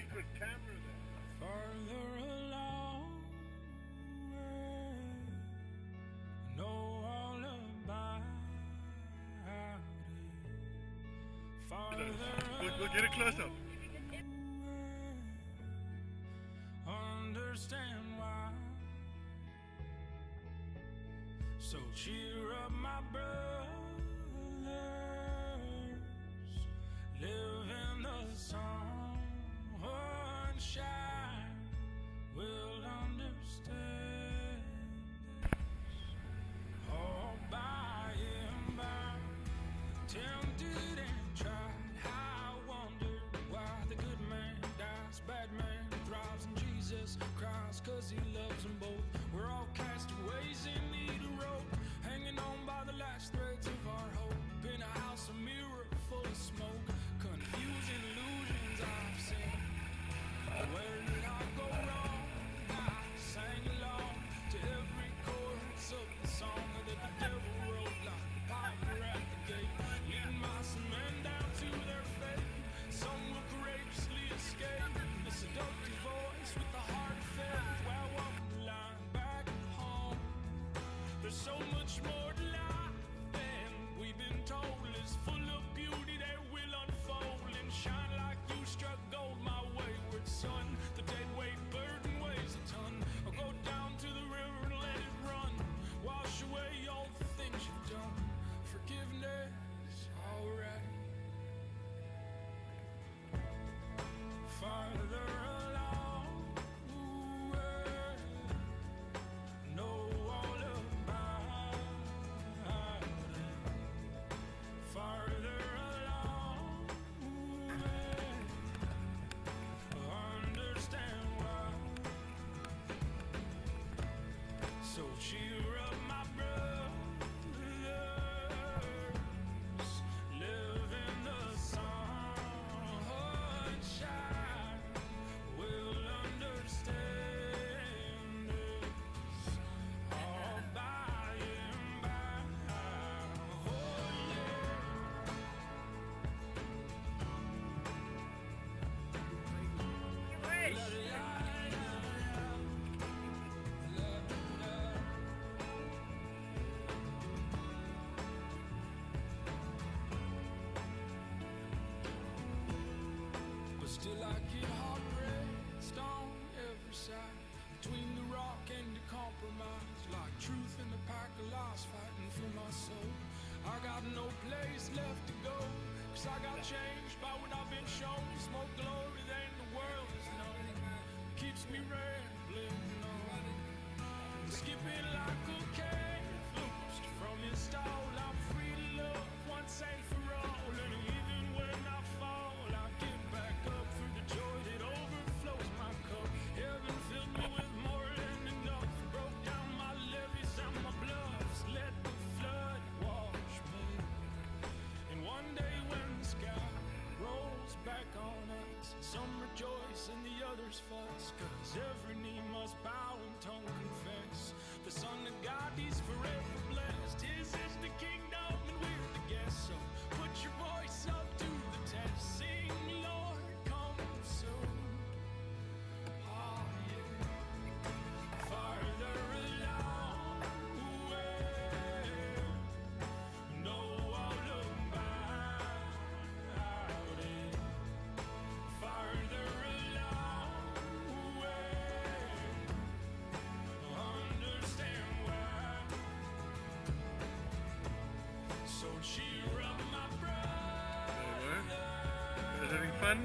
secret camera there. Farther along, I know all about it. Farther We'll get a close up. understand why. So cheer up, my brothers, live in the sunshine. We'll understand this all by and by. Tempted and tried, I wondered why the good man dies, bad man thrives, and Jesus cries 'cause he loves them both. We're all castaways in need of rope, hanging on by the last threads of our hope. In a house, a mirror full of smoke, confusing illusions I've seen. Where did I go wrong? I sang along to every chorus of the song that the devil wrote like a piper at the gate, leading my men down to their fate. Some will courageously escape the seductive voice with the heart of faith. While walking the line back home, there's so much more to life than we've been told. It's full of beauty that will unfold and shine like you struck gold, my wayward son. The dead weight burden weighs a ton. I'll go down to the river and let it run, wash away all the things you've done. Forgiveness, alright. Farther along, know all about it. Farther along, understand why. So cheer up, my brothers, live in the sunshine. We'll understand this all by and by. Oh yeah. La, la, la, la, la. But still I get heart-raced on every side, between the rock and the compromise, like truth and the pack of lies fighting for my soul. I got no place left to go, 'cause I got changed by what I've been shown. It's more glory than the world has known, keeps me rambling on, skipping like a cat loosed from his stall. I'm free to love once and for all, and even when I fall, I get back up for the joy that overflows my cup. Heaven filled me with more than enough, broke down my levees and my bluffs, let the flood wash me. And one day when the sky rolls back on us, some rejoice and the others fuss, 'cause every knee must bow and tongue confess the Son of God, he's forever blessed. His is the kingdom and we're the guests. So put your voice up to the test, sing Lord come soon. Oh yeah. Farther along, know all about it. Farther along, understand why. So cheer up, my brother. Is having fun?